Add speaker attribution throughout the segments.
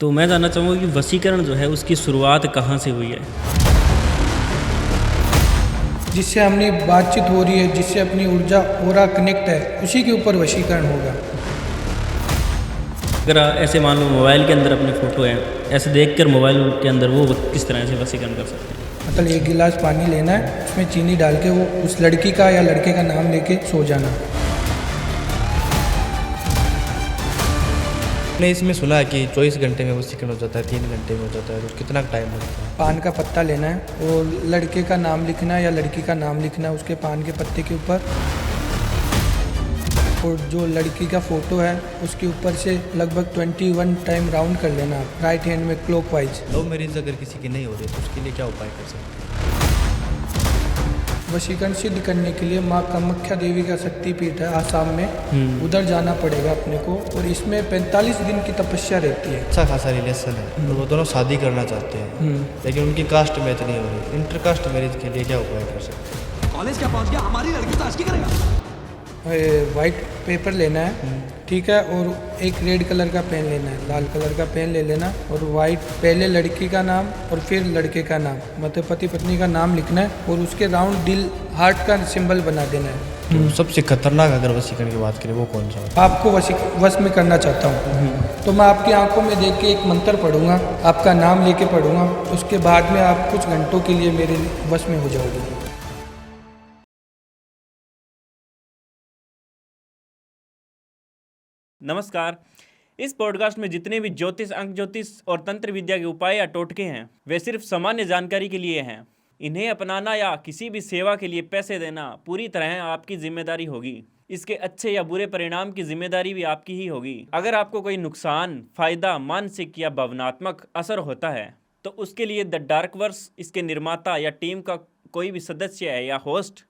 Speaker 1: तो मैं जानना चाहूँगा कि वशीकरण जो है उसकी शुरुआत कहाँ से हुई है?
Speaker 2: जिससे हमने बातचीत हो रही है, जिससे अपनी ऊर्जा ऑरा कनेक्ट है, उसी के ऊपर वशीकरण होगा।
Speaker 1: अगर ऐसे मान लो मोबाइल के अंदर अपनी फ़ोटो है, ऐसे देखकर मोबाइल के अंदर वो किस तरह से वशीकरण कर सकते हैं?
Speaker 2: मतलब एक गिलास पानी लेना है, उसमें चीनी डाल के वो उस लड़की का या लड़के का नाम लेके सो जाना।
Speaker 3: मैंने इसमें सुना है कि 24 घंटे में वशीकरण हो जाता है, 3 घंटे में हो जाता है, तो कितना टाइम लगता है?
Speaker 2: पान का पत्ता लेना है, वो लड़के का नाम लिखना है या लड़की का नाम लिखना है उसके पान के पत्ते के ऊपर, और जो लड़की का फ़ोटो है उसके ऊपर से लगभग 21 टाइम राउंड कर लेना आप, राइट हैंड में क्लॉकवाइज।
Speaker 3: लव मैरिज अगर किसी की नहीं हो रही तो उसके लिए क्या उपाय कर सकते हैं?
Speaker 2: वशीकरण सिद्ध करने के लिए माँ कामाख्या देवी का शक्तिपीठ है आसाम में, उधर जाना पड़ेगा अपने को, और इसमें 45 दिन की तपस्या रहती है।
Speaker 3: अच्छा खासा रिलेशन है और वो दोनों शादी करना चाहते हैं, लेकिन उनकी कास्ट मैच नहीं हो रही, इंटरकास्ट मैरिज के लिए क्या उपाय कर सकते हैं?
Speaker 4: कॉलेज क्या पहुंच गया, हमारी लड़की तो आशिकी करेगा।
Speaker 2: वाइट पेपर लेना है, ठीक है, और एक रेड कलर का पेन लेना है, लाल कलर का पेन ले लेना, और वाइट पहले लड़की का नाम और फिर लड़के का नाम, मतलब पति पत्नी का नाम लिखना है, और उसके राउंड दिल हार्ट का सिंबल बना देना है।
Speaker 3: तो सबसे खतरनाक अगर वशीकरण की बात करें वो कौन सा है?
Speaker 2: आपको वश में करना चाहता हूँ, तो मैं आपकी आंखों में देख के एक मंत्र पढ़ूंगा, आपका नाम लेके पढ़ूंगा, उसके बाद में आप कुछ घंटों के लिए मेरे वश में हो जाओगे।
Speaker 1: नमस्कार। इस पॉडकास्ट में जितने भी ज्योतिष, अंक ज्योतिष और तंत्र विद्या के उपाय या टोटके हैं वे सिर्फ सामान्य जानकारी के लिए हैं। इन्हें अपनाना या किसी भी सेवा के लिए पैसे देना पूरी तरह आपकी जिम्मेदारी होगी। इसके अच्छे या बुरे परिणाम की जिम्मेदारी भी आपकी ही होगी। अगर आपको कोई नुकसान, फायदा, मानसिक या भावनात्मक असर होता है तो उसके लिए द डार्क वर्स, इसके निर्माता या टीम का कोई भी सदस्य है या होस्ट,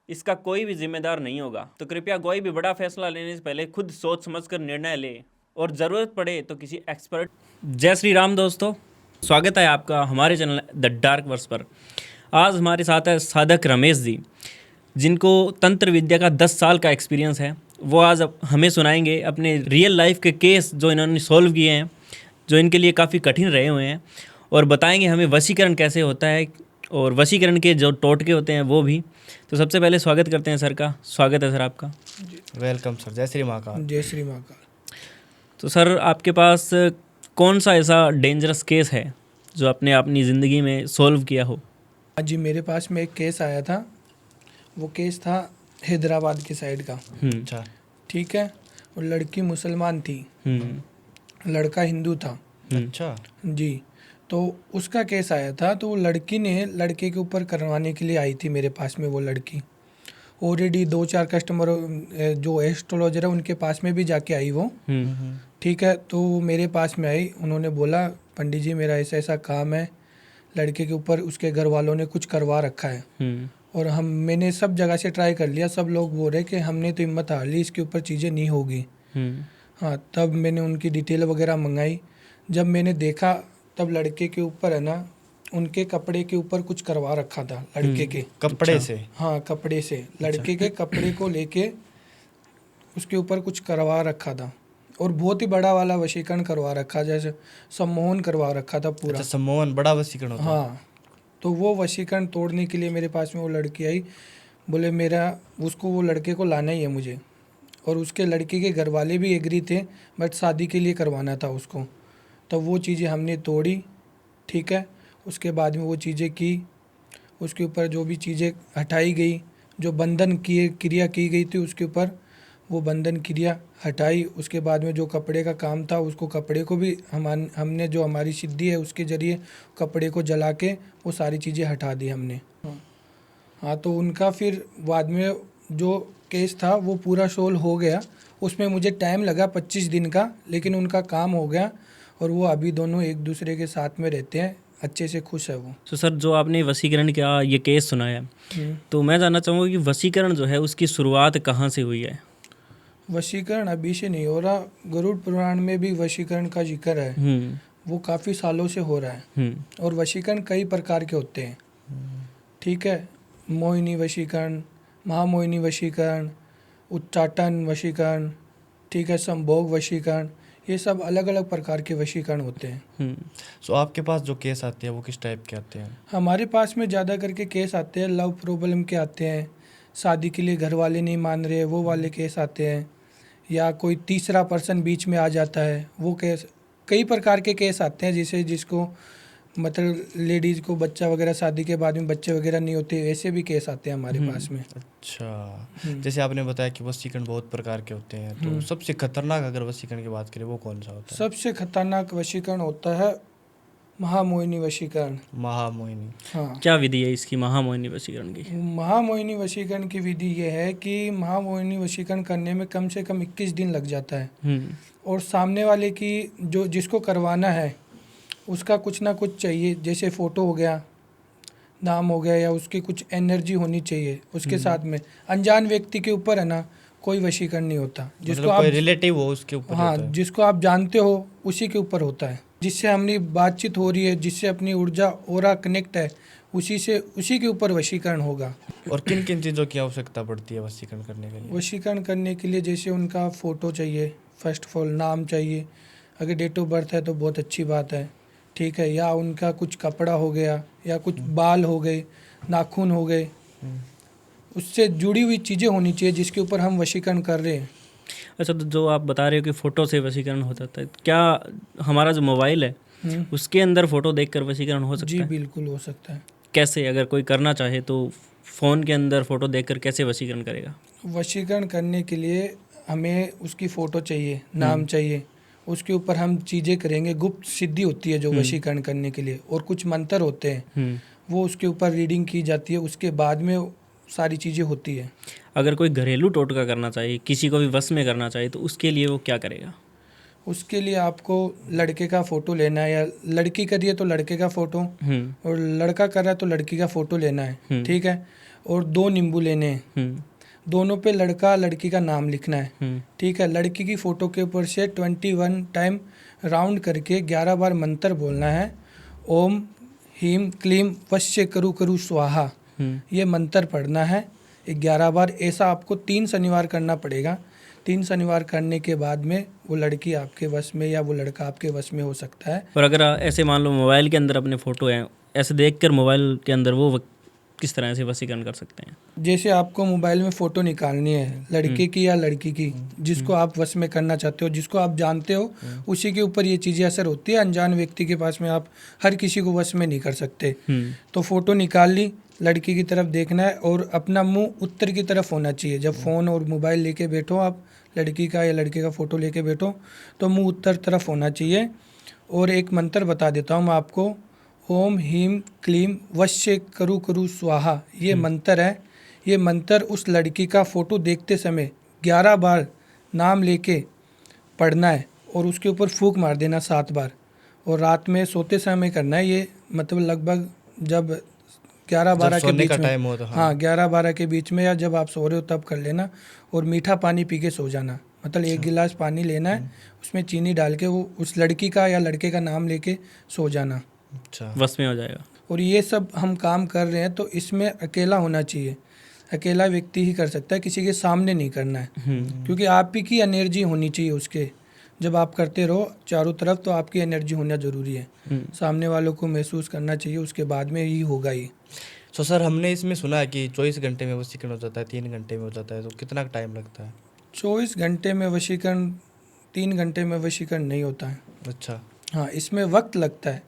Speaker 1: इसका कोई भी जिम्मेदार नहीं होगा। तो कृपया कोई भी बड़ा फैसला लेने से पहले खुद सोच समझकर निर्णय ले, और ज़रूरत पड़े तो किसी एक्सपर्ट। जय श्री राम दोस्तों, स्वागत है आपका हमारे चैनल द डार्क वर्स पर। आज हमारे साथ है साधक रमेश जी, जिनको तंत्र विद्या का 10 साल का एक्सपीरियंस है। वो आज हमें सुनाएंगे अपने रियल लाइफ के केस जो इन्होंने सॉल्व किए हैं, जो इनके लिए काफ़ी कठिन रहे हुए हैं, और बताएंगे हमें वशीकरण कैसे होता है और वशीकरण के जो टोटके होते हैं वो भी। तो सबसे पहले स्वागत करते हैं सर का। स्वागत है सर आपका।
Speaker 3: वेलकम सर, जय श्री महाकाल।
Speaker 2: जय श्री महाकाल।
Speaker 1: तो सर आपके पास कौन सा ऐसा डेंजरस केस है जो आपने अपनी ज़िंदगी में सॉल्व किया हो?
Speaker 2: जी, मेरे पास में एक केस आया था। वो केस था हैदराबाद की साइड का,
Speaker 3: अच्छा।
Speaker 2: ठीक है, और लड़की मुसलमान थी, लड़का हिंदू था।
Speaker 3: अच्छा
Speaker 2: जी, तो उसका केस आया था। तो वो लड़की ने लड़के के ऊपर करवाने के लिए आई थी मेरे पास में। वो लड़की ऑलरेडी 2-4 कस्टमर जो एस्ट्रोलॉजर है उनके पास में भी जाके आई वो, ठीक है। तो मेरे पास में आई, उन्होंने बोला पंडित जी मेरा ऐसा ऐसा काम है, लड़के के ऊपर उसके घर वालों ने कुछ करवा रखा है, और मैंने सब जगह से ट्राई कर लिया, सब लोग बोल रहे कि हमने तो हिम्मत हार ली, इसके ऊपर चीज़ें नहीं होगी। हाँ, तब मैंने उनकी डिटेल वगैरह मंगाई। जब मैंने देखा तब लड़के के ऊपर है ना, उनके कपड़े के ऊपर कुछ करवा रखा था लड़के के
Speaker 3: कपड़े से?
Speaker 2: हाँ, कपड़े से, लड़के के कपड़े को लेके उसके ऊपर कुछ करवा रखा था, और बहुत ही बड़ा वाला वशीकरण करवा रखा, जैसे सम्मोहन करवा रखा था पूरा।
Speaker 3: अच्छा, सम्मोहन बड़ा वशीकरण होता है?
Speaker 2: हाँ, तो वो वशीकरण तोड़ने के लिए मेरे पास में वो लड़की आई, बोले उसको वो लड़के को लाना ही है मुझे, और उसके लड़के के घर वाले भी एग्री थे, बट शादी के लिए करवाना था उसको। तो वो चीज़ें हमने तोड़ी, ठीक है। उसके बाद में वो चीज़ें की, उसके ऊपर जो भी चीज़ें हटाई गई, जो बंधन क्रिया की गई थी उसके ऊपर वो बंधन क्रिया हटाई। उसके बाद में जो कपड़े का काम था उसको, कपड़े को भी हमने जो हमारी सिद्धि है उसके ज़रिए कपड़े को जला के वो सारी चीज़ें हटा दी हमने। हाँ, तो उनका फिर बाद में जो केस था वो पूरा सोल्व हो गया। उसमें मुझे टाइम लगा 25 दिन का, लेकिन उनका काम हो गया, और वो अभी दोनों एक दूसरे के साथ में रहते हैं, अच्छे से खुश है वो।
Speaker 1: तो सर जो आपने वशीकरण का ये केस सुनाया, तो मैं जानना चाहूँगा कि वशीकरण जो है उसकी शुरुआत कहाँ से हुई है?
Speaker 2: वशीकरण अभी से नहीं हो रहा, गरुड़ पुराण में भी वशीकरण का जिक्र है, वो काफ़ी सालों से हो रहा है। और वशीकरण कई प्रकार के होते हैं, ठीक है। मोहिनी वशीकरण, महामोहिनी वशीकरण, उच्चाटन वशीकरण, ठीक है, संभोग वशीकरण, ये सब अलग अलग प्रकार के वशीकरण होते हैं।
Speaker 3: सो आपके पास जो केस आते हैं वो किस टाइप के आते हैं?
Speaker 2: हमारे पास में ज़्यादा करके केस आते हैं, लव प्रॉब्लम के आते हैं, शादी के लिए घर वाले नहीं मान रहे वो वाले केस आते हैं, या कोई तीसरा पर्सन बीच में आ जाता है वो केस। कई प्रकार के केस आते हैं जिसको मतलब लेडीज़ को बच्चा वगैरह, शादी के बाद में बच्चे वगैरह नहीं होते, ऐसे भी केस आते हैं हमारे पास में।
Speaker 3: अच्छा, जैसे आपने बताया कि वशीकरण बहुत प्रकार के होते हैं, तो सबसे खतरनाक अगर वशीकरण की बात करें वो कौन सा होता है?
Speaker 2: सबसे खतरनाक वशीकरण होता है महामोहिनी वशीकरण।
Speaker 3: महामोहिनी।
Speaker 2: हाँ,
Speaker 1: क्या विधि है इसकी, महामोहिनी वशीकरण की?
Speaker 2: महामोहिनी वशीकरण की विधि ये है कि महामोहिनी वशीकरण करने में कम से कम 21 दिन लग जाता है, और सामने वाले की जिसको करवाना है उसका कुछ ना कुछ चाहिए, जैसे फ़ोटो हो गया, नाम हो गया, या उसकी कुछ एनर्जी होनी चाहिए उसके साथ में। अनजान व्यक्ति के ऊपर है ना कोई वशीकरण नहीं होता, जिसको
Speaker 3: मतलब कोई
Speaker 2: आप
Speaker 3: रिलेटिव हो उसके ऊपर
Speaker 2: हाँ
Speaker 3: होता है।
Speaker 2: जिसको आप जानते हो उसी के ऊपर होता है, जिससे हमारी बातचीत हो रही है, जिससे अपनी ऊर्जा ओरा कनेक्ट है, उसी के ऊपर वशीकरण होगा।
Speaker 3: और किन किन चीज़ों की आवश्यकता पड़ती है वशीकरण करने के लिए?
Speaker 2: वशीकरण करने के लिए जैसे उनका फ़ोटो चाहिए, फर्स्ट ऑफ ऑल नाम चाहिए, अगर डेट ऑफ बर्थ है तो बहुत अच्छी बात है, ठीक है, या उनका कुछ कपड़ा हो गया, या कुछ बाल हो गए, नाखून हो गए, उससे जुड़ी हुई चीज़ें होनी चाहिए जिसके ऊपर हम वशीकरण कर रहे हैं।
Speaker 1: अच्छा, तो जो आप बता रहे हो कि फ़ोटो से वशीकरण हो जाता है, क्या हमारा जो मोबाइल है उसके अंदर फ़ोटो देखकर वशीकरण हो सकता
Speaker 2: जी
Speaker 1: है?
Speaker 2: बिल्कुल हो सकता है।
Speaker 1: कैसे, अगर कोई करना चाहे तो फ़ोन के अंदर फ़ोटो देखकर कैसे वशीकरण करेगा?
Speaker 2: वशीकरण करने के लिए हमें उसकी फ़ोटो चाहिए, नाम चाहिए, उसके ऊपर हम चीज़ें करेंगे। गुप्त सिद्धि होती है जो वशीकरण करने के लिए, और कुछ मंत्र होते हैं वो उसके ऊपर रीडिंग की जाती है, उसके बाद में सारी चीज़ें होती है।
Speaker 1: अगर कोई घरेलू टोटका करना चाहे, किसी को भी वश में करना चाहे, तो उसके लिए वो क्या करेगा?
Speaker 2: उसके लिए आपको लड़के का फ़ोटो लेना है, या लड़की करिए तो लड़के का फ़ोटो, और लड़का कर रहा है तो लड़की का फ़ोटो लेना है, ठीक है, और 2 नींबू लेने हैं, दोनों पे लड़का लड़की का नाम लिखना है, ठीक है। लड़की की फ़ोटो के ऊपर से 21 टाइम राउंड करके 11 बार मंत्र बोलना है। ओम ह्रीम क्लीम वश्य करु करु स्वाहा, ये मंत्र पढ़ना है 11 बार। ऐसा आपको 3 शनिवार करना पड़ेगा। 3 शनिवार करने के बाद में वो लड़की आपके वश में या वो लड़का आपके वश में हो सकता है।
Speaker 1: और अगर ऐसे मान लो मोबाइल के अंदर अपने फ़ोटो हैं, ऐसे देखकर मोबाइल के अंदर वो किस तरह से वशीकरण कर सकते हैं?
Speaker 2: जैसे आपको मोबाइल में फ़ोटो निकालनी है लड़के की या लड़की की, जिसको आप वश में करना चाहते हो, जिसको आप जानते हो, उसी के ऊपर ये चीज़ें असर होती है। अनजान व्यक्ति के पास में आप हर किसी को वश में नहीं कर सकते। तो फ़ोटो निकाल ली, लड़की की तरफ देखना है, और अपना मुंह उत्तर की तरफ होना चाहिए। जब फ़ोन और मोबाइल लेके बैठो आप, लड़की का या लड़के का फ़ोटो लेके बैठो, तो मुंह उत्तर तरफ होना चाहिए। और एक मंत्र बता देता हूँ मैं आपको, ओम ह्रीम क्लीम वश्य करु करु स्वाहा, ये मंत्र है। ये मंत्र उस लड़की का फ़ोटो देखते समय 11 बार नाम लेके पढ़ना है, और उसके ऊपर फूंक मार देना 7 बार, और रात में सोते समय करना है। ये मतलब लगभग जब 11-12 के बीच में,
Speaker 3: टाइम हो तो
Speaker 2: हाँ 11-12 के बीच में, या जब आप सो रहे हो तब कर लेना। और मीठा पानी पी के सो जाना, मतलब 1 गिलास पानी लेना है, उसमें चीनी डाल के वो उस लड़की का या लड़के का नाम लेके सो जाना।
Speaker 3: अच्छा,
Speaker 1: वश में हो जाएगा।
Speaker 2: और ये सब हम काम कर रहे हैं तो इसमें अकेला होना चाहिए, अकेला व्यक्ति ही कर सकता है, किसी के सामने नहीं करना है, क्योंकि आप ही की एनर्जी होनी चाहिए उसके। जब आप करते रहो चारों तरफ तो आपकी एनर्जी होना ज़रूरी है, सामने वालों को महसूस करना चाहिए, उसके बाद में ही होगा ये।
Speaker 3: सो सर, हमने इसमें सुना है कि 24 घंटे में वशीकरण हो जाता है, 3 घंटे में हो जाता है, तो कितना टाइम लगता है?
Speaker 2: 24 घंटे में वशीकरण, 3 घंटे में वशीकरण नहीं होता है।
Speaker 3: अच्छा,
Speaker 2: हाँ, इसमें वक्त लगता है।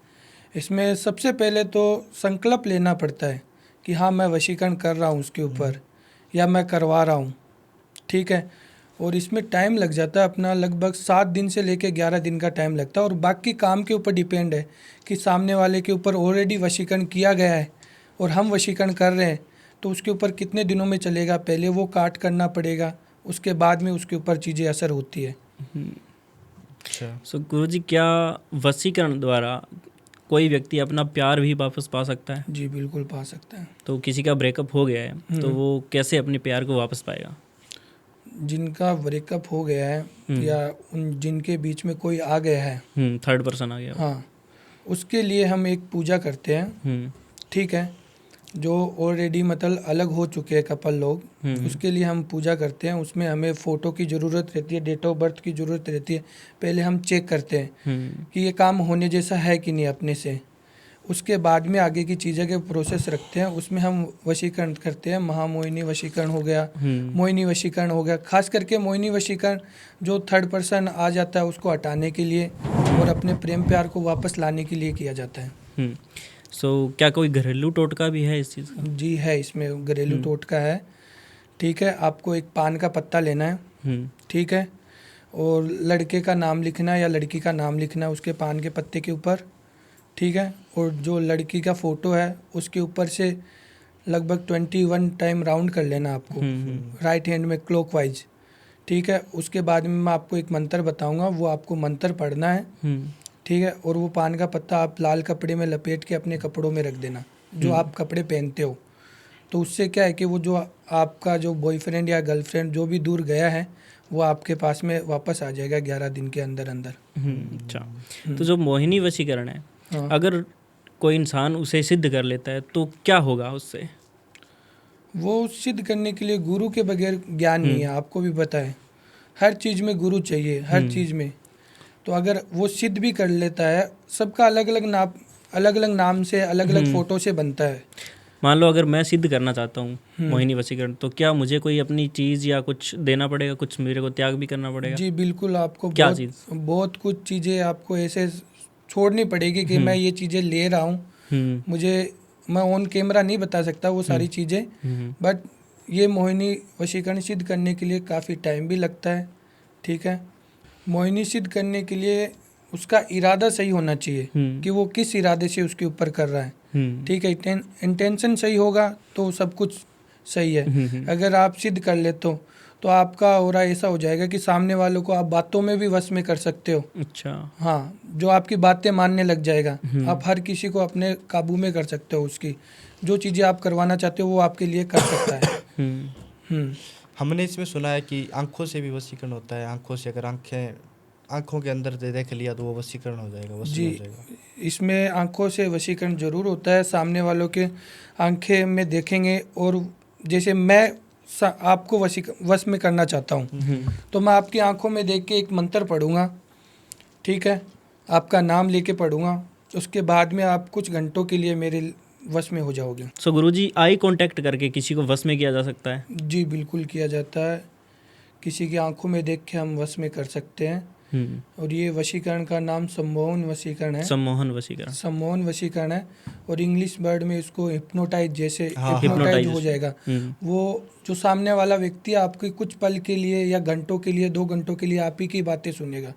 Speaker 2: इसमें सबसे पहले तो संकल्प लेना पड़ता है कि हाँ मैं वशीकरण कर रहा हूँ उसके ऊपर, या मैं करवा रहा हूँ, ठीक है। और इसमें टाइम लग जाता है अपना, लगभग 7 दिन से लेकर 11 दिन का टाइम लगता है। और बाकी काम के ऊपर डिपेंड है कि सामने वाले के ऊपर ऑलरेडी वशीकरण किया गया है और हम वशीकरण कर रहे हैं, तो उसके ऊपर कितने दिनों में चलेगा, पहले वो काट करना पड़ेगा, उसके बाद में उसके ऊपर चीज़ें असर होती है।
Speaker 3: अच्छा।
Speaker 1: सो गुरुजी, क्या वशीकरण द्वारा कोई व्यक्ति अपना प्यार भी वापस पा सकता है?
Speaker 2: जी बिल्कुल पा सकता है।
Speaker 1: तो किसी का ब्रेकअप हो गया है तो वो कैसे अपने प्यार को वापस पाएगा?
Speaker 2: जिनका ब्रेकअप हो गया है या जिनके बीच में कोई आ गया है,
Speaker 1: थर्ड पर्सन आ गया।
Speaker 2: हाँ, उसके लिए हम एक पूजा करते हैं, ठीक है। जो ऑलरेडी मतलब अलग हो चुके हैं कपल लोग, उसके लिए हम पूजा करते हैं। उसमें हमें फ़ोटो की ज़रूरत रहती है, डेट ऑफ बर्थ की ज़रूरत रहती है। पहले हम चेक करते हैं कि ये काम होने जैसा है कि नहीं अपने से। उसके बाद में आगे की चीज़ें के प्रोसेस रखते हैं। उसमें हम वशीकरण करते हैं। महामोहिनी वशीकरण हो गया, मोहिनी वशीकरण हो गया। खास करके मोहिनी वशीकरण जो थर्ड पर्सन आ जाता है उसको हटाने के लिए और अपने प्रेम प्यार को वापस लाने के लिए किया जाता है।
Speaker 1: सो क्या कोई घरेलू टोटका भी है इस चीज़ का?
Speaker 2: जी है, इसमें घरेलू टोटका है। ठीक है, आपको एक पान का पत्ता लेना है, ठीक है, और लड़के का नाम लिखना है या लड़की का नाम लिखना है उसके पान के पत्ते के ऊपर, ठीक है। और जो लड़की का फ़ोटो है उसके ऊपर से लगभग 21 टाइम राउंड कर लेना आपको, राइट हैंड में क्लॉकवाइज, ठीक है। उसके बाद में मैं आपको एक मंत्र बताऊंगा, वो आपको मंत्र पढ़ना है, ठीक है। और वो पान का पत्ता आप लाल कपड़े में लपेट के अपने कपड़ों में रख देना, जो आप कपड़े पहनते हो। तो उससे क्या है कि वो जो आपका जो बॉयफ्रेंड या गर्लफ्रेंड जो भी दूर गया है वो आपके पास में वापस आ जाएगा 11 दिन के अंदर अंदर।
Speaker 1: अच्छा, तो जो मोहिनी वशीकरण है,
Speaker 2: हाँ।
Speaker 1: अगर कोई इंसान उसे सिद्ध कर लेता है तो क्या होगा उससे?
Speaker 2: वो सिद्ध करने के लिए गुरु के बगैर ज्ञान नहीं है, आपको भी पता है। हर चीज़ में गुरु चाहिए, हर चीज़ में। तो अगर वो सिद्ध भी कर लेता है, सबका अलग अलग नाम से अलग अलग फ़ोटो से बनता है।
Speaker 1: मान लो अगर मैं सिद्ध करना चाहता हूँ मोहिनी वशीकरण, तो क्या मुझे कोई अपनी चीज़ या कुछ देना पड़ेगा, कुछ मेरे को त्याग भी करना पड़ेगा?
Speaker 2: जी बिल्कुल, आपको
Speaker 1: क्या चीज़?
Speaker 2: बहुत कुछ चीज़ें आपको ऐसे छोड़नी पड़ेगी कि मैं ये चीज़ें ले रहा हूँ, मैं ऑन कैमरा नहीं बता सकता वो सारी चीज़ें, बट ये मोहिनी वशीकरण सिद्ध करने के लिए काफ़ी टाइम भी लगता है, ठीक है। मोहिनी सिद्ध करने के लिए उसका इरादा सही होना चाहिए कि वो किस इरादे से उसके ऊपर कर रहा है, ठीक है। इंटेंशन सही होगा तो सब कुछ सही है। अगर आप सिद्ध कर लेते हो तो आपका ऑरा ऐसा हो जाएगा कि सामने वालों को आप बातों में भी वश में कर सकते हो।
Speaker 1: अच्छा।
Speaker 2: हाँ, जो आपकी बातें मानने लग जाएगा। आप हर किसी को अपने काबू में कर सकते हो, उसकी जो चीज़ें आप करवाना चाहते हो वो आपके लिए कर सकता है।
Speaker 3: हमने इसमें सुना है कि आंखों से भी वशीकरण होता है। आंखों से अगर आंखों के अंदर देख लिया तो वो वशीकरण हो जाएगा,
Speaker 2: जी, इसमें आंखों से वशीकरण जरूर होता है। सामने वालों के आंखें में देखेंगे और जैसे मैं आपको वश में करना चाहता हूँ तो मैं आपकी आंखों में देख के एक मंत्र पढ़ूंगा, ठीक है, आपका नाम लेके पढ़ूंगा। उसके बाद में आप कुछ घंटों के लिए मेरे वश में हो जाओगे।
Speaker 1: सो गुरुजी, आई कांटेक्ट करके किसी को वश में किया जा सकता है?
Speaker 2: जी बिल्कुल किया जाता है। किसी की आंखों में देख के हम वश में कर सकते हैं। और ये वशीकरण का नाम सम्मोहन वशीकरण है। सम्मोहन वशीकरण है और इंग्लिश वर्ड में इसको हिप्नोटाइज, जैसे हिप्नोटाइज हो जाएगा। वो जो सामने वाला व्यक्ति आपके कुछ पल के लिए या घंटों के लिए, 2 घंटों के लिए आप ही की बातें सुनेगा,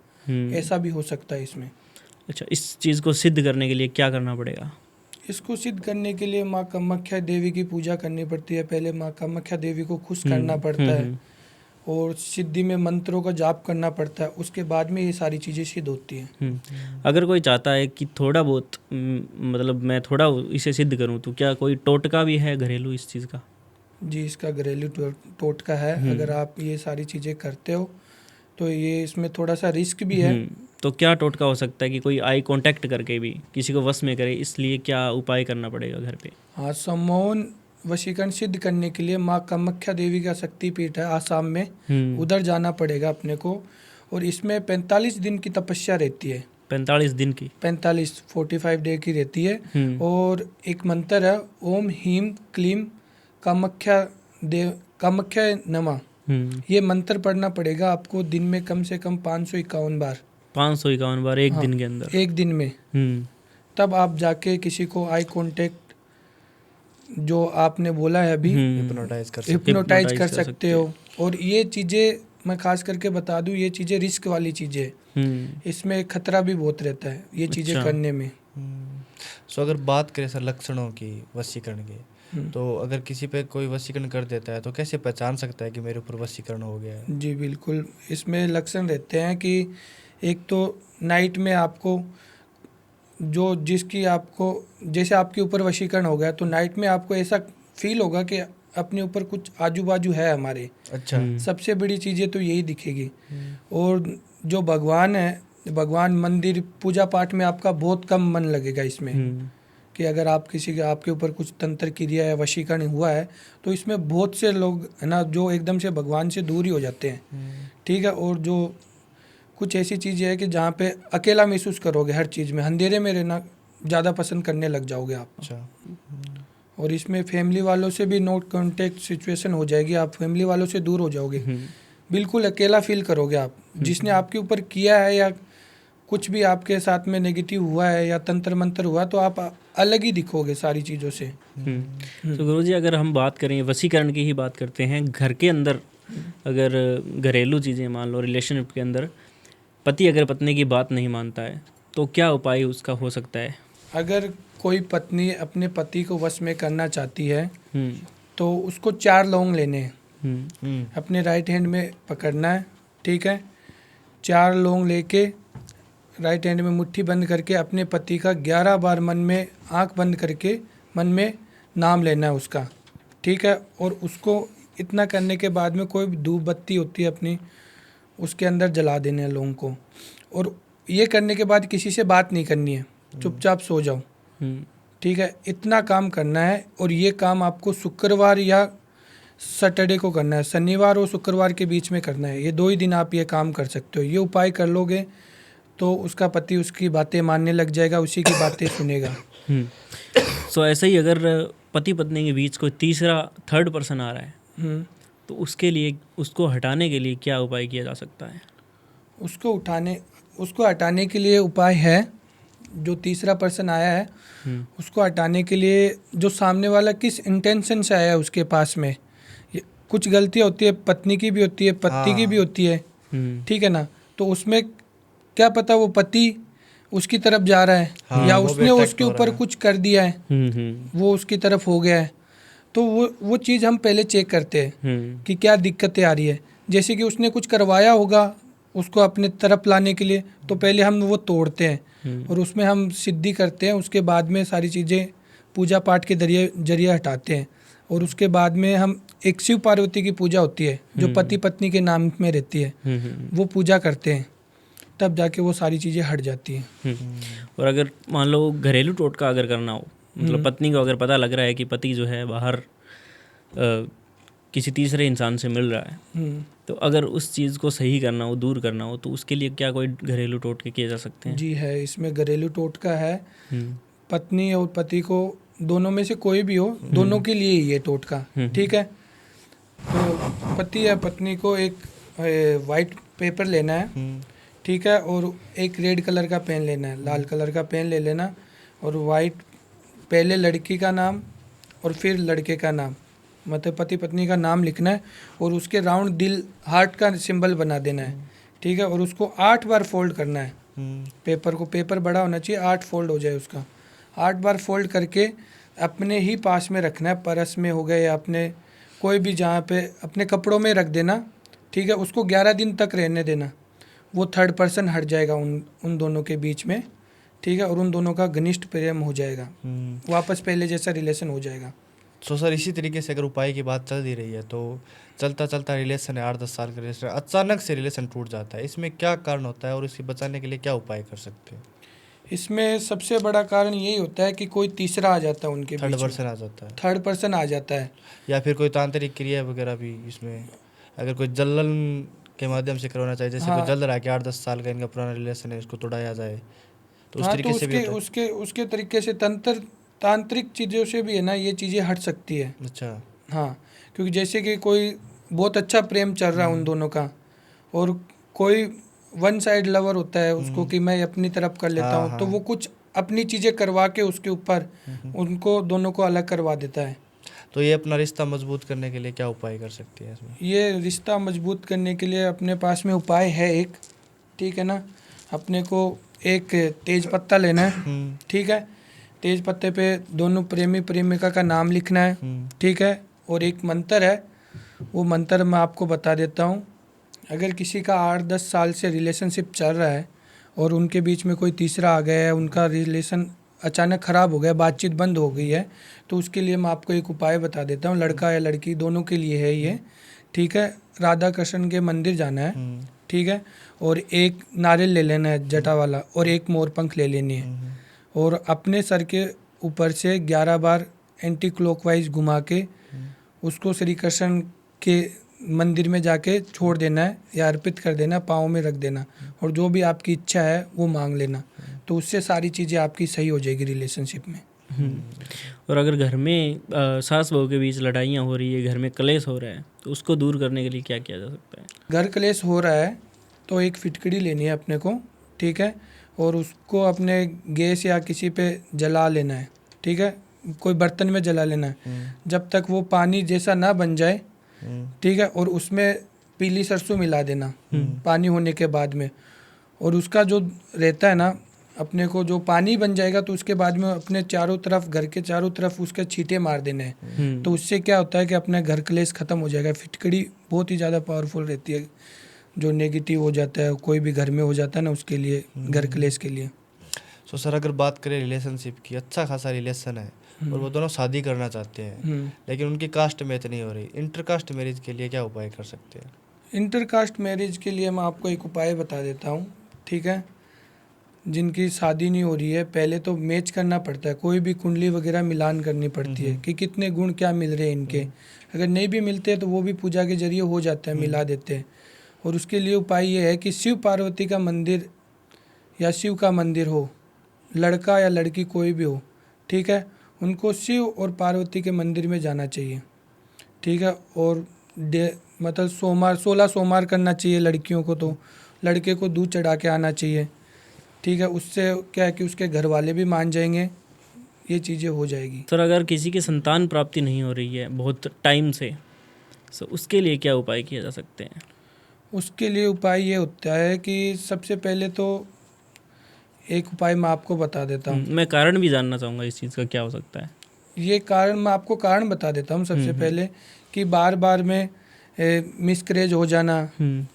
Speaker 2: ऐसा भी हो सकता है इसमें।
Speaker 1: अच्छा, इस चीज़ को सिद्ध करने के लिए क्या करना पड़ेगा?
Speaker 2: इसको सिद्ध करने के लिए माँ कामाख्या देवी की पूजा करनी पड़ती है। पहले माँ कामाख्या देवी को खुश करना पड़ता है और सिद्धि में मंत्रों का जाप करना पड़ता है। उसके बाद में ये सारी चीज़ें सिद्ध होती हैं।
Speaker 1: अगर कोई चाहता है कि थोड़ा बहुत मतलब मैं थोड़ा इसे सिद्ध करूं, तो क्या कोई टोटका भी है घरेलू इस चीज़ का?
Speaker 2: जी, इसका घरेलू टोटका है। अगर आप ये सारी चीज़ें करते हो तो ये इसमें थोड़ा सा रिस्क भी है।
Speaker 1: तो क्या टोटका हो सकता है कि कोई आई कांटेक्ट करके भी किसी को वश में करे? इसलिए क्या उपाय करना पड़ेगा घर पे?
Speaker 2: हाँ, सम्मोहन वशीकरण सिद्ध करने के लिए माँ कामाख्या देवी का शक्तिपीठ है आसाम में, उधर जाना पड़ेगा अपने को। और इसमें 45 दिन की तपस्या रहती है।
Speaker 1: 45 दिन की?
Speaker 2: 45 डे की रहती है। और एक मंत्र है, ओम हीम क्लीम कामाख्या नमः। ये मंत्र पढ़ना पड़ेगा आपको दिन में कम से कम 551 बार।
Speaker 1: 551 बार एक दिन के अंदर?
Speaker 2: एक दिन में। तब आप जाके किसी को आई कांटेक्ट जो आपने बोला है अभी, हिप्नोटाइज कर सकते हो। और ये चीज़ें मैं खास करके बता दूं, ये चीज़ें रिस्क वाली चीज़ें, इसमें खतरा भी बहुत रहता है ये चीज़ें करने में।
Speaker 3: सो अगर बात करें सर लक्षणों की वशीकरण के, तो अगर किसी पे कोई वशीकरण कर देता है तो कैसे पहचान सकता है कि मेरे ऊपर वशीकरण हो गया है?
Speaker 2: जी बिल्कुल, इसमें लक्षण रहते हैं कि एक तो नाइट में आपको जो जिसकी आपको जैसे आपके ऊपर वशीकरण हो गया तो नाइट में आपको ऐसा फील होगा कि अपने ऊपर कुछ आजू बाजू है हमारे।
Speaker 3: अच्छा।
Speaker 2: सबसे बड़ी चीज़ें तो यही दिखेगी। और जो भगवान है, भगवान मंदिर पूजा पाठ में आपका बहुत कम मन लगेगा इसमें, कि अगर आप किसी के आपके ऊपर कुछ तंत्र क्रिया या वशीकरण हुआ है तो इसमें बहुत से लोग है ना जो एकदम से भगवान से दूर ही हो जाते हैं, ठीक है। और जो कुछ ऐसी चीज़ है कि जहाँ पे अकेला महसूस करोगे, हर चीज़ में अंधेरे में रहना ज़्यादा पसंद करने लग जाओगे आप।
Speaker 3: अच्छा।
Speaker 2: और इसमें फैमिली वालों से भी नो कांटेक्ट सिचुएशन हो जाएगी, आप फैमिली वालों से दूर हो जाओगे, बिल्कुल अकेला फील करोगे आप। जिसने आपके ऊपर किया है या कुछ भी आपके साथ में नेगेटिव हुआ है या तंत्र मंत्र हुआ तो आप अलग ही दिखोगे सारी चीज़ों से।
Speaker 1: तो गुरुजी अगर हम बात करें वशीकरण की ही बात करते हैं, घर के अंदर अगर घरेलू चीज़ें मान लो रिलेशनशिप के अंदर पति अगर पत्नी की बात नहीं मानता है तो क्या उपाय उसका हो सकता है?
Speaker 2: अगर कोई पत्नी अपने पति को वश में करना चाहती है
Speaker 1: हम्म,
Speaker 2: तो उसको 4 लौंग लेने हैं,
Speaker 1: हम्म,
Speaker 2: अपने राइट हैंड में पकड़ना है, ठीक है। 4 लौंग लेके राइट हैंड में मुट्ठी बंद करके अपने पति का 11 बार मन में आंख बंद करके मन में नाम लेना है उसका, ठीक है। और उसको इतना करने के बाद में कोई भी धूप बत्ती होती है अपनी उसके अंदर जला देने हैं लौंग को। और ये करने के बाद किसी से बात नहीं करनी है, चुपचाप सो जाओ, ठीक है। इतना काम करना है और ये काम आपको शुक्रवार या सैटरडे को करना है, शनिवार और शुक्रवार के बीच में करना है। ये 2 ही दिन आप ये काम कर सकते हो। ये उपाय कर लोगे तो उसका पति उसकी बातें मानने लग जाएगा, उसी की बातें सुनेगा।
Speaker 1: सो ऐसे ही अगर पति पत्नी के बीच कोई तीसरा थर्ड पर्सन आ रहा है तो उसके लिए उसको हटाने के लिए क्या उपाय किया जा सकता है?
Speaker 2: उसको हटाने के लिए उपाय है, जो तीसरा पर्सन आया है उसको हटाने के लिए जो सामने वाला किस इंटेंशन से आया है उसके पास में, कुछ गलतियाँ होती है, पत्नी की भी होती है, पति की भी होती है, ठीक है ना। तो उसमें क्या पता वो पति उसकी तरफ जा रहा है या उसने उसके ऊपर कुछ कर दिया है, वो उसकी तरफ हो गया है। तो वो चीज़ हम पहले चेक करते हैं कि क्या दिक्कतें आ रही है। जैसे कि उसने कुछ करवाया होगा उसको अपने तरफ लाने के लिए, तो पहले हम वो तोड़ते हैं और उसमें हम सिद्धि करते हैं। उसके बाद में सारी चीज़ें पूजा पाठ के जरिए हटाते हैं। और उसके बाद में हम एक शिव पार्वती की पूजा होती है जो पति पत्नी के नाम में रहती है, वो पूजा करते हैं, तब जाके वो सारी चीज़ें हट जाती हैं।
Speaker 1: और अगर मान लो घरेलू टोटका अगर करना हो, मतलब पत्नी को अगर पता लग रहा है कि पति जो है बाहर किसी तीसरे इंसान से मिल रहा है, तो अगर उस चीज़ को सही करना हो, दूर करना हो, तो उसके लिए क्या कोई घरेलू टोटके किए जा सकते हैं?
Speaker 2: जी है, इसमें घरेलू टोटका है। पत्नी और पति को दोनों में से कोई भी हो, दोनों के लिए ये टोटका, ठीक है। तो पति या पत्नी को एक वाइट पेपर लेना है, ठीक है, और एक रेड कलर का पेन लेना है, लाल कलर का पेन ले लेना, और वाइट पहले लड़की का नाम और फिर लड़के का नाम, मतलब पति पत्नी का नाम लिखना है और उसके राउंड दिल हार्ट का सिंबल बना देना है, ठीक है। और उसको 8 बार फोल्ड करना है पेपर को, पेपर बड़ा होना चाहिए, 8 फोल्ड हो जाए उसका, 8 बार फोल्ड करके अपने ही पास में रखना है, परस में हो गए या अपने कोई भी जहाँ पे अपने कपड़ों में रख देना, ठीक है। उसको 11 दिन तक रहने देना, वो थर्ड पर्सन हट जाएगा उन दोनों के बीच में, ठीक है। और उन दोनों का घनिष्ठ प्रेम हो जाएगा, वापस पहले जैसा रिलेशन हो जाएगा।
Speaker 3: तो सर इसी तरीके से अगर उपाय की बात चल ही रही है तो चलता चलता रिलेशन है, 8-10 साल का रिलेशन, अचानक से रिलेशन टूट जाता है, इसमें क्या कारण होता है और इसे बचाने के लिए क्या उपाय कर सकते हैं?
Speaker 2: इसमें सबसे बड़ा कारण यही होता है कि कोई तीसरा आ जाता है उनके बीच में,
Speaker 3: थर्ड पर्सन आ जाता है,
Speaker 2: थर्ड पर्सन आ जाता है,
Speaker 3: या फिर कोई तांत्रिक क्रिया वगैरह भी इसमें, अगर कोई जलन के माध्यम से करवाना चाहिए, जैसे कोई जल रहा है कि 8-10 साल का इनका पुराना रिलेशन है, उसको तोड़ाया जाए, तो उस तरीके से भी होता है?
Speaker 2: उसके तरीके से तांत्रिक चीज़ों से भी है ना ये चीज़ें हट सकती है।
Speaker 3: अच्छा।
Speaker 2: हाँ, क्योंकि जैसे कि कोई बहुत अच्छा प्रेम चल रहा है उन दोनों का, और कोई वन साइड लवर होता है उसको कि मैं अपनी तरफ कर लेता हूँ, तो वो कुछ अपनी चीज़ें करवा के उसके ऊपर उनको दोनों को अलग करवा देता है।
Speaker 3: तो ये अपना रिश्ता मजबूत करने के लिए क्या उपाय कर सकती है इसमें?
Speaker 2: ये रिश्ता मजबूत करने के लिए अपने पास में उपाय है एक, ठीक है ना। अपने को एक तेज पत्ता लेना है, ठीक है। तेज पत्ते पे दोनों प्रेमी प्रेमिका का नाम लिखना है, ठीक है। और एक मंत्र है, वो मंत्र मैं आपको बता देता हूँ। अगर किसी का 8-10 साल से रिलेशनशिप चल रहा है और उनके बीच में कोई तीसरा आ गया है, उनका रिलेशन अचानक ख़राब हो गया, बातचीत बंद हो गई है, तो उसके लिए मैं आपको एक उपाय बता देता हूँ। लड़का या लड़की दोनों के लिए है ये, ठीक है। राधा कृष्ण के मंदिर जाना है, ठीक है, और एक नारियल ले लेना है जटा वाला, और एक मोरपंख ले लेनी है, और अपने सर के ऊपर से 11 बार एंटी क्लॉकवाइज घुमा के उसको श्री कृष्ण के मंदिर में जाके छोड़ देना है या अर्पित कर देना, पाँव में रख देना, और जो भी आपकी इच्छा है वो मांग लेना। तो उससे सारी चीज़ें आपकी सही हो जाएगी रिलेशनशिप में।
Speaker 1: और अगर घर में सास बहू के बीच लड़ाइयाँ हो रही है, घर में कलेश हो रहा है, तो उसको दूर करने के लिए क्या किया जा सकता है?
Speaker 2: घर कलेश हो रहा है तो एक फिटकड़ी लेनी है अपने को, ठीक है, और उसको अपने गैस या किसी पे जला लेना है, ठीक है, कोई बर्तन में जला लेना है जब तक वो पानी जैसा ना बन जाए, ठीक है, और उसमें पीली सरसों मिला देना पानी होने के बाद में, और उसका जो रहता है ना, अपने को जो पानी बन जाएगा तो उसके बाद में अपने चारों तरफ, घर के चारों तरफ उसके छींटे मार देने हैं। तो उससे क्या होता है कि अपना घर कलेश खत्म हो जाएगा। फिटकड़ी बहुत ही ज़्यादा पावरफुल रहती है, जो नेगेटिव हो जाता है कोई भी घर में हो जाता है ना, उसके लिए, घर कलेश के लिए।
Speaker 3: सो सर, अगर बात करें रिलेशनशिप की, अच्छा खासा रिलेशन है और वो दोनों शादी करना चाहते हैं, लेकिन उनकी कास्ट मैच नहीं हो रही, इंटर कास्ट मैरिज के लिए क्या उपाय कर सकते हैं?
Speaker 2: इंटर कास्ट मैरिज के लिए मैं आपको एक उपाय बता देता हूँ, ठीक है। जिनकी शादी नहीं हो रही है, पहले तो मैच करना पड़ता है, कोई भी कुंडली वगैरह मिलान करनी पड़ती है कि कितने गुण क्या मिल रहे हैं इनके। अगर नहीं भी मिलते हैं तो वो भी पूजा के जरिए हो जाता है, मिला देते हैं। और उसके लिए उपाय ये है कि शिव पार्वती का मंदिर या शिव का मंदिर हो, लड़का या लड़की कोई भी हो, ठीक है, उनको शिव और पार्वती के मंदिर में जाना चाहिए, ठीक है। और मतलब 16 सोमवार करना चाहिए लड़कियों को, तो लड़के को दूध चढ़ा के आना चाहिए, ठीक है। उससे क्या है कि उसके घर वाले भी मान जाएंगे, ये चीज़ें हो जाएगी।
Speaker 1: सर, अगर किसी की संतान प्राप्ति नहीं हो रही है बहुत टाइम से, तो उसके लिए क्या उपाय किए जा सकते हैं?
Speaker 2: उसके लिए उपाय ये होता है कि सबसे पहले तो एक उपाय मैं आपको बता देता हूँ।
Speaker 1: मैं कारण भी जानना चाहूँगा इस चीज़ का, क्या हो सकता है?
Speaker 2: ये कारण मैं आपको कारण बता देता हूँ सबसे पहले, कि बार बार में मिसकैरेज हो जाना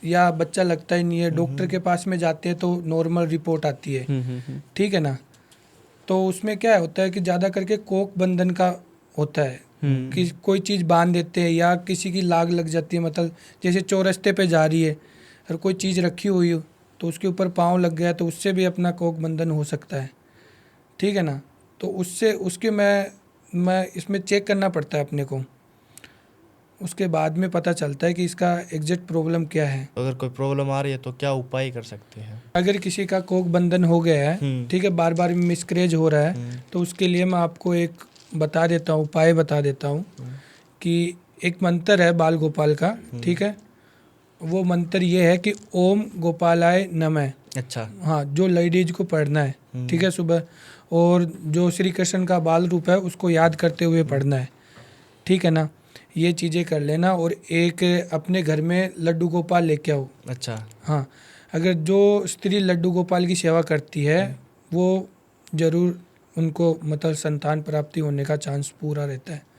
Speaker 2: या बच्चा लगता ही नहीं है, डॉक्टर के पास में जाते हैं तो नॉर्मल रिपोर्ट आती है, ठीक है ना। तो उसमें क्या होता है कि ज़्यादा करके कोक बंधन का होता है, कि कोई चीज़ बांध देते हैं या किसी की लाग लग जाती है, मतलब जैसे चौरस्ते पे जा रही है और कोई चीज़ रखी हुई हो तो उसके ऊपर पाँव लग गया, तो उससे भी अपना कोक बंधन हो सकता है, ठीक है ना। तो उससे उसके मैं इसमें चेक करना पड़ता है अपने को, उसके बाद में पता चलता है कि इसका एग्जैक्ट प्रॉब्लम क्या है।
Speaker 3: अगर कोई प्रॉब्लम आ रही है तो क्या उपाय कर सकते हैं?
Speaker 2: अगर किसी का कोक बंधन हो गया है, ठीक है, बार बार मिसकैरेज हो रहा है, तो उसके लिए मैं आपको एक बता देता हूँ, उपाय बता देता हूँ कि एक मंत्र है बाल गोपाल का, ठीक है। वो मंत्र ये है कि ओम गोपालाय नमः।
Speaker 3: अच्छा।
Speaker 2: हाँ, जो लेडीज को पढ़ना है, ठीक है, सुबह, और जो श्री कृष्ण का बाल रूप है उसको याद करते हुए पढ़ना है, ठीक है ना। ये चीज़ें कर लेना, और एक अपने घर में लड्डू गोपाल लेके आओ।
Speaker 3: अच्छा।
Speaker 2: हाँ, अगर जो स्त्री लड्डू गोपाल की सेवा करती है वो ज़रूर उनको मतलब संतान प्राप्ति होने का चांस पूरा रहता है।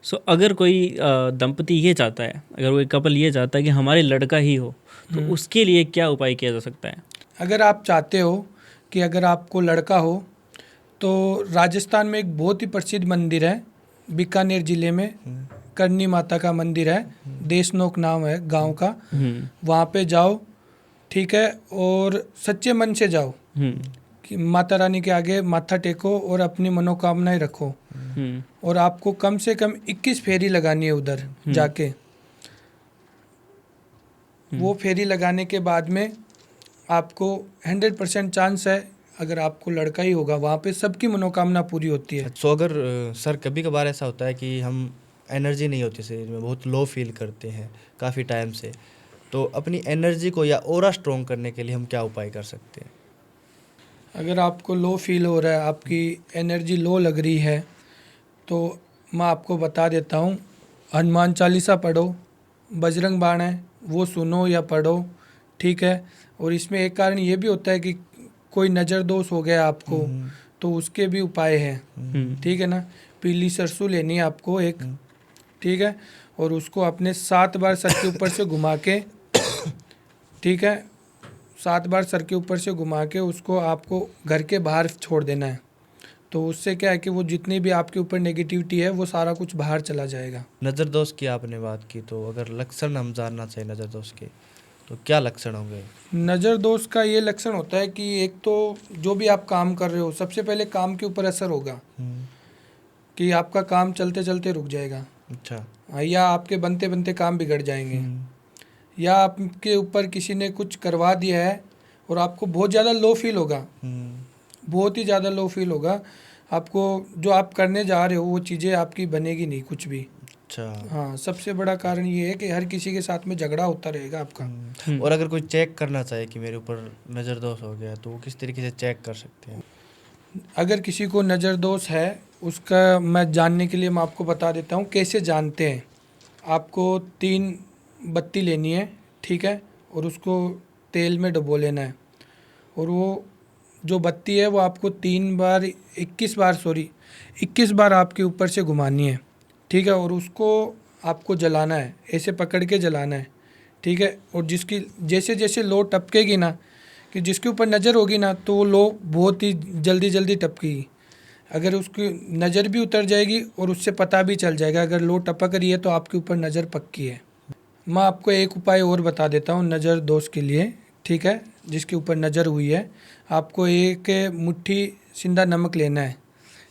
Speaker 1: सो अगर कोई दंपति ये चाहता है, अगर कोई कपल ये चाहता है कि हमारे लड़का ही हो, तो उसके लिए क्या उपाय किया जा सकता है?
Speaker 2: अगर आप चाहते हो कि अगर आपको लड़का हो, तो राजस्थान में एक बहुत ही प्रसिद्ध मंदिर है, बीकानेर ज़िले में करनी माता का मंदिर है, देशनोक नाम है गांव का, वहाँ पे जाओ, ठीक है, और सच्चे मन से जाओ, कि माता रानी के आगे माथा टेको और अपनी मनोकामनाएं रखो, और आपको कम से कम 21 फेरी लगानी है उधर जाके। वो फेरी लगाने के बाद में आपको 100% चांस है, अगर आपको लड़का ही होगा, वहाँ पे सबकी मनोकामना पूरी होती है।
Speaker 3: सो अगर सर कभी कभार ऐसा होता है कि हम एनर्जी नहीं होती शरीर में, बहुत लो फील करते हैं काफ़ी टाइम से, तो अपनी एनर्जी को या ऑरा स्ट्रॉन्ग करने के लिए हम क्या उपाय कर सकते हैं?
Speaker 2: अगर आपको लो फील हो रहा है, आपकी एनर्जी लो लग रही है, तो मैं आपको बता देता हूँ, हनुमान चालीसा पढ़ो, बजरंग बाण है वो सुनो या पढ़ो, ठीक है। और इसमें एक कारण ये भी होता है कि कोई नज़र दोष हो गया आपको, तो उसके भी उपाय हैं, ठीक है ना। पीली सरसों लेनी है आपको एक, ठीक है, और उसको अपने 7 बार सर के ऊपर से घुमा के, ठीक है, 7 बार सर के ऊपर से घुमा के उसको आपको घर के बाहर छोड़ देना है। तो उससे क्या है कि वो जितनी भी आपके ऊपर नेगेटिविटी है वो सारा कुछ बाहर चला जाएगा।
Speaker 3: नज़र दोष की आपने बात की, तो अगर लक्षण हम जानना चाहिए नज़र दोष के, तो क्या लक्षण होंगे?
Speaker 2: नज़र दोष का ये लक्षण होता है कि एक तो जो भी आप काम कर रहे हो, सबसे पहले काम के ऊपर असर होगा कि आपका काम चलते चलते रुक जाएगा।
Speaker 3: अच्छा।
Speaker 2: या आपके बनते बनते काम बिगड़ जाएंगे, या आपके ऊपर किसी ने कुछ करवा दिया है और आपको बहुत ज़्यादा लो फील होगा, बहुत ही ज़्यादा लो फील होगा आपको। जो आप करने जा रहे हो वो चीज़ें आपकी बनेगी नहीं कुछ भी।
Speaker 3: अच्छा।
Speaker 2: हाँ, सबसे बड़ा कारण ये है कि हर किसी के साथ में झगड़ा होता रहेगा आपका।
Speaker 3: और अगर कोई चेक करना चाहे कि मेरे ऊपर नज़र दोष हो गया तो वो किस तरीके से चेक कर सकते हैं?
Speaker 2: अगर किसी को नज़र दोष है उसका मैं जानने के लिए मैं आपको बता देता हूँ कैसे जानते हैं। आपको 3 बत्ती लेनी है, ठीक है, और उसको तेल में डुबो लेना है, और वो जो बत्ती है वो आपको 21 बार आपके ऊपर से घुमानी है, ठीक है, और उसको आपको जलाना है, ऐसे पकड़ के जलाना है, ठीक है। और जिसकी जैसे जैसे लो टपकेगी ना, कि जिसके ऊपर नज़र होगी ना तो वो लो बहुत ही जल्दी जल्दी टपकेगी। अगर उसकी नज़र भी उतर जाएगी और उससे पता भी चल जाएगा अगर लो टपक रही है तो आपके ऊपर नज़र पक्की है। मैं आपको एक उपाय और बता देता हूँ नज़र दोष के लिए, ठीक है। जिसके ऊपर नज़र हुई है आपको एक मुट्ठी सिंधा नमक लेना है,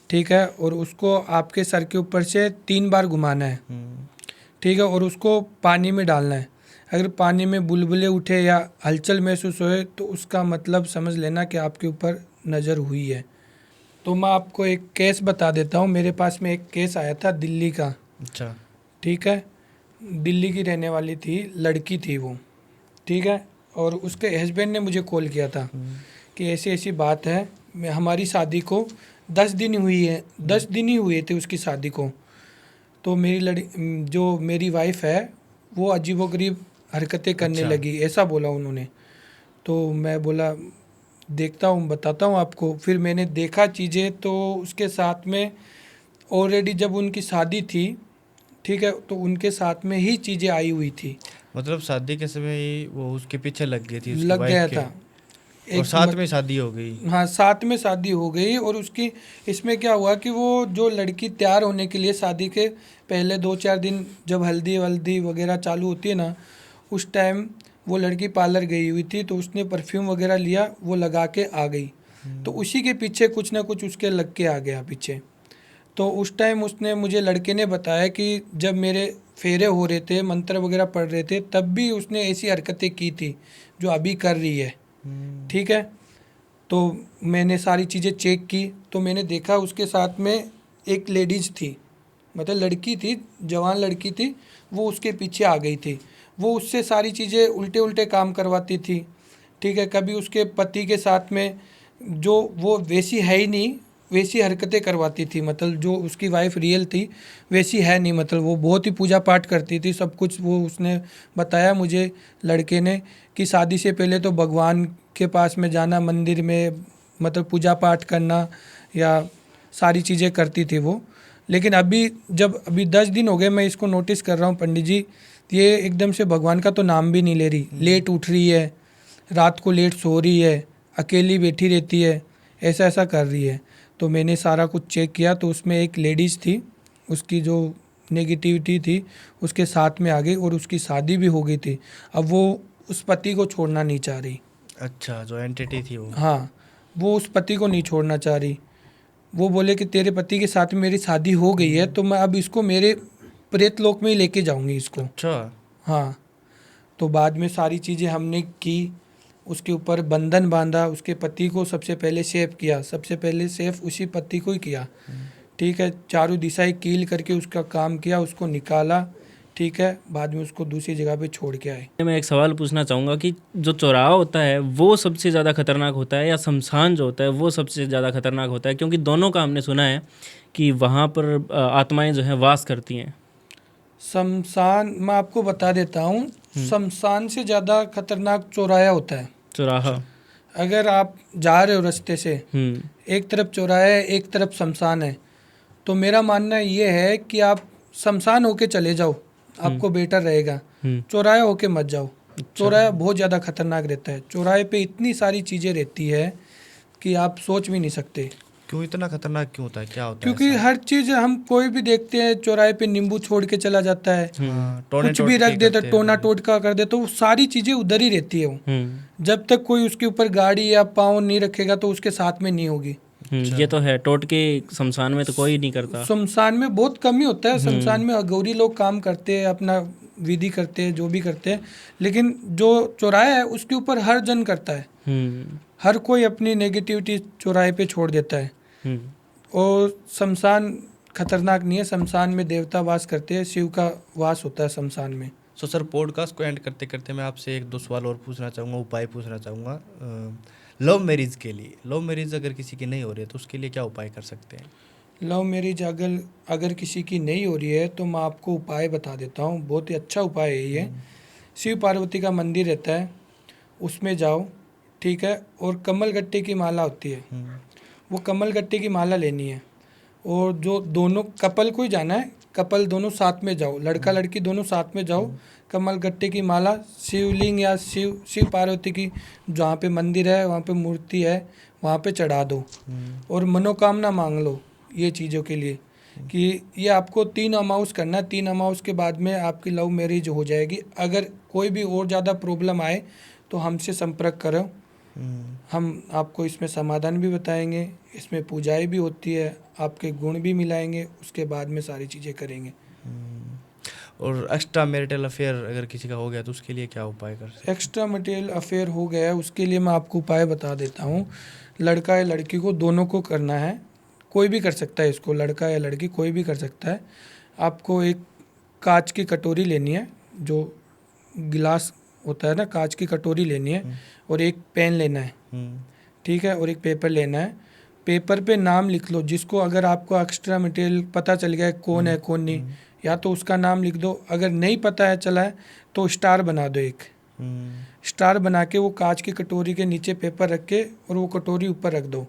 Speaker 2: ठीक है, और उसको आपके सर के ऊपर से 3 बार घुमाना है, ठीक है, और उसको पानी में डालना है। अगर पानी में बुलबुले उठे या हलचल महसूस होए तो उसका मतलब समझ लेना कि आपके ऊपर नज़र हुई है। तो मैं आपको एक केस बता देता हूँ। मेरे पास में एक केस आया था दिल्ली का।
Speaker 3: अच्छा।
Speaker 2: ठीक है, दिल्ली की रहने वाली थी, लड़की थी वो, ठीक है, और उसके हस्बैंड ने मुझे कॉल किया था कि ऐसी ऐसी बात है, हमारी शादी को 10 दिन हुई है, 10 दिन ही हुए थे उसकी शादी को। तो जो मेरी वाइफ है वो अजीबोगरीब हरकतें करने लगी, ऐसा बोला उन्होंने। तो मैं बोला देखता हूँ, बताता हूँ आपको। फिर मैंने देखा चीज़ें, तो उसके साथ में ऑलरेडी जब उनकी शादी थी, ठीक है, तो उनके साथ में ही चीज़ें आई हुई थी।
Speaker 3: मतलब शादी के समय ही वो उसके पीछे लग गई थी, उसकी
Speaker 2: लग
Speaker 3: वाइफ
Speaker 2: गया
Speaker 3: के,
Speaker 2: था।
Speaker 3: और साथ में शादी हो गई।
Speaker 2: हाँ, साथ में शादी हो गई। और उसकी इसमें क्या हुआ कि वो जो लड़की तैयार होने के लिए शादी के पहले 2-4 दिन जब हल्दी वल्दी वगैरह चालू होती है ना, उस टाइम वो लड़की पार्लर गई हुई थी, तो उसने परफ्यूम वगैरह लिया, वो लगा के आ गई। तो उसी के पीछे कुछ ना कुछ उसके लग के आ गया पीछे। तो उस टाइम उसने मुझे, लड़के ने बताया कि जब मेरे फेरे हो रहे थे, मंत्र वगैरह पढ़ रहे थे, तब भी उसने ऐसी हरकतें की थी जो अभी कर रही है, ठीक है। तो मैंने सारी चीज़ें चेक की, तो मैंने देखा उसके साथ में एक लेडीज़ थी, मतलब लड़की थी, जवान लड़की थी, वो उसके पीछे आ गई थी। वो उससे सारी चीज़ें उल्टे उल्टे काम करवाती थी, ठीक है। कभी उसके पति के साथ में, जो वो वैसी है ही नहीं, वैसी हरकतें करवाती थी। मतलब जो उसकी वाइफ रियल थी वैसी है नहीं, मतलब वो बहुत ही पूजा पाठ करती थी, सब कुछ। वो उसने बताया मुझे लड़के ने कि शादी से पहले तो भगवान के पास में जाना, मंदिर में मतलब पूजा पाठ करना, या सारी चीज़ें करती थी वो। लेकिन अभी 10 दिन हो गए मैं इसको नोटिस कर रहा हूँ पंडित जी, ये एकदम से भगवान का तो नाम भी नहीं ले रही, लेट उठ रही है, रात को लेट सो रही है, अकेली बैठी रहती है, ऐसा ऐसा कर रही है। तो मैंने सारा कुछ चेक किया, तो उसमें एक लेडीज़ थी, उसकी जो नेगेटिविटी थी उसके साथ में आ गई, और उसकी शादी भी हो गई थी। अब वो उस पति को छोड़ना नहीं चाह रही।
Speaker 3: अच्छा, जो एंटिटी थी वो।
Speaker 2: हाँ, वो उस पति को नहीं छोड़ना चाह रही। वो बोले कि तेरे पति के साथ मेरी शादी हो गई है, तो मैं अब इसको मेरे प्रेत लोक में ही लेके जाऊंगी इसको।
Speaker 3: अच्छा।
Speaker 2: हाँ, तो बाद में सारी चीज़ें हमने की, उसके ऊपर बंधन बांधा, उसके पति को सबसे पहले सेफ किया, सबसे पहले सेफ उसी पति को ही किया, ठीक है। चारों दिशाएं कील करके उसका काम किया, उसको निकाला, ठीक है। बाद में उसको दूसरी जगह पे छोड़ के आए।
Speaker 1: मैं एक सवाल पूछना चाहूँगा कि जो चौराहा होता है वो सबसे ज़्यादा खतरनाक होता है, या शमशान जो होता है वो सबसे ज़्यादा खतरनाक होता है? क्योंकि दोनों का हमने सुना है कि वहाँ पर आत्माएं जो हैं वास करती हैं।
Speaker 2: शमशान, मैं आपको बता देता हूँ, शमशान से ज़्यादा खतरनाक चौराहा होता है।
Speaker 1: चौराहा,
Speaker 2: अगर आप जा रहे हो रास्ते से, एक तरफ चौराहा है, एक तरफ शमशान है, तो मेरा मानना ये है कि आप शमशान होके चले जाओ, आपको बेटर रहेगा। चौराहा होके मत जाओ। चौराहा बहुत ज़्यादा खतरनाक रहता है। चौराहे पे इतनी सारी चीज़ें रहती है कि आप सोच भी नहीं सकते।
Speaker 3: क्यों इतना खतरनाक क्यों होता है, क्या होता है
Speaker 2: क्योंकि
Speaker 3: ऐसा?
Speaker 2: हर चीज़ हम कोई भी देखते हैं, चौराहे पे नींबू छोड़ के चला जाता है,
Speaker 3: हाँ, टोने
Speaker 2: कुछ भी
Speaker 3: टोटके
Speaker 2: रख देता
Speaker 3: करते
Speaker 2: है,
Speaker 3: हैं
Speaker 2: टोना
Speaker 3: लोग।
Speaker 2: टोटका कर देता है, वो सारी चीज़ें उधर ही रहती है वो। जब तक कोई उसके ऊपर गाड़ी या पाँव नहीं रखेगा तो उसके साथ में नहीं होगी।
Speaker 1: ये तो है, टोटके शमशान में तो कोई नहीं करता।
Speaker 2: शमशान में बहुत कम ही होता है, शमशान में अघोरी लोग काम करते हैं, अपना विधि करते हैं, जो भी करते हैं, लेकिन जो चौराहा है उसके ऊपर हर जन करता है, हर कोई अपनी नेगेटिविटी चौराहे पे छोड़ देता है। और शमशान खतरनाक नहीं है, शमशान में देवता वास करते हैं, शिव का वास होता है शमशान में।
Speaker 3: सो सर, पॉडकास्ट को एंड करते करते मैं आपसे एक दो सवाल और पूछना चाहूँगा, उपाय पूछना चाहूँगा। लव मैरिज के लिए, लव मैरिज अगर किसी की नहीं हो रही है तो उसके लिए क्या उपाय कर सकते हैं?
Speaker 2: लव मैरिज अगर किसी की नहीं हो रही है तो मैं आपको उपाय बता देता हूँ, बहुत ही अच्छा उपाय है ये। शिव पार्वती का मंदिर रहता है, उसमें जाओ, ठीक है, और कमल गट्टे की माला होती है, वो कमल गट्टे की माला लेनी है, और जो दोनों कपल को ही जाना है, कपल दोनों साथ में जाओ, लड़का लड़की दोनों साथ में जाओ, कमल गट्टे की माला शिवलिंग या शिव पार्वती की जहाँ पे मंदिर है, वहाँ पे मूर्ति है, वहाँ पे चढ़ा दो, और मनोकामना मांग लो ये चीज़ों के लिए, कि ये आपको 3 अमाउस करना है, 3 अमाउस के बाद में आपकी लव मैरिज हो जाएगी। अगर कोई भी और ज़्यादा प्रॉब्लम आए तो हमसे संपर्क करो, हम आपको इसमें समाधान भी बताएंगे, इसमें पूजाएं भी होती है, आपके गुण भी मिलाएंगे, उसके बाद में सारी चीज़ें करेंगे।
Speaker 3: और एक्स्ट्रा मैरिटल अफेयर अगर किसी का हो गया तो उसके लिए क्या उपाय कर सकते हैं?
Speaker 2: एक्स्ट्रा मटेरियल अफेयर हो गया है उसके लिए मैं आपको उपाय बता देता हूँ। लड़का या लड़की को, दोनों को करना है, कोई भी कर सकता है इसको, लड़का या लड़की कोई भी कर सकता है। आपको एक कांच की कटोरी लेनी है, जो गिलास होता है ना, कांच की कटोरी लेनी है, और एक पेन लेना है, ठीक है, और एक पेपर लेना है। पेपर पे नाम लिख लो, जिसको अगर आपको एक्स्ट्रा मटेरियल पता चल गया है कौन है कौन नहीं, या तो उसका नाम लिख दो, अगर नहीं पता है चला है तो स्टार बना दो, एक स्टार बना के वो कांच की कटोरी के नीचे पेपर रख के और वो कटोरी ऊपर रख दो,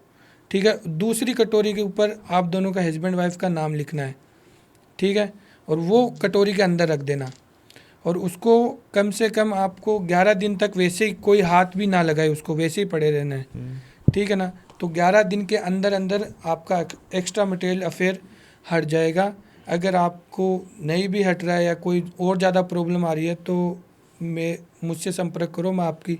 Speaker 2: ठीक है। दूसरी कटोरी के ऊपर आप दोनों का हस्बैंड वाइफ का नाम लिखना है, ठीक है, और वो कटोरी के अंदर रख देना, और उसको कम से कम आपको 11 दिन तक वैसे ही, कोई हाथ भी ना लगाए उसको, वैसे ही पड़े रहना है, ठीक है ना। तो 11 दिन के अंदर अंदर आपका एक्स्ट्रा मटेरियल अफेयर हट जाएगा। अगर आपको नहीं भी हट रहा है या कोई और ज़्यादा प्रॉब्लम आ रही है तो मुझसे संपर्क करो, मैं आपकी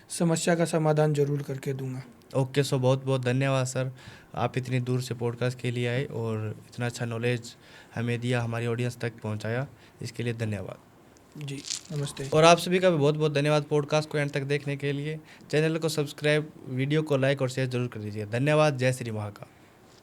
Speaker 2: समस्या का समाधान ज़रूर करके दूंगा।
Speaker 3: ओके, सो बहुत बहुत धन्यवाद सर, आप इतनी दूर से पॉडकास्ट के लिए आए और इतना अच्छा नॉलेज हमें दिया, हमारी ऑडियंस तक पहुंचाया, इसके लिए धन्यवाद
Speaker 2: जी, नमस्ते।
Speaker 3: और आप सभी का भी बहुत बहुत धन्यवाद पॉडकास्ट को एंड तक देखने के लिए। चैनल को सब्सक्राइब, वीडियो को लाइक और शेयर जरूर कर दीजिए। धन्यवाद। जय श्री महाकाल।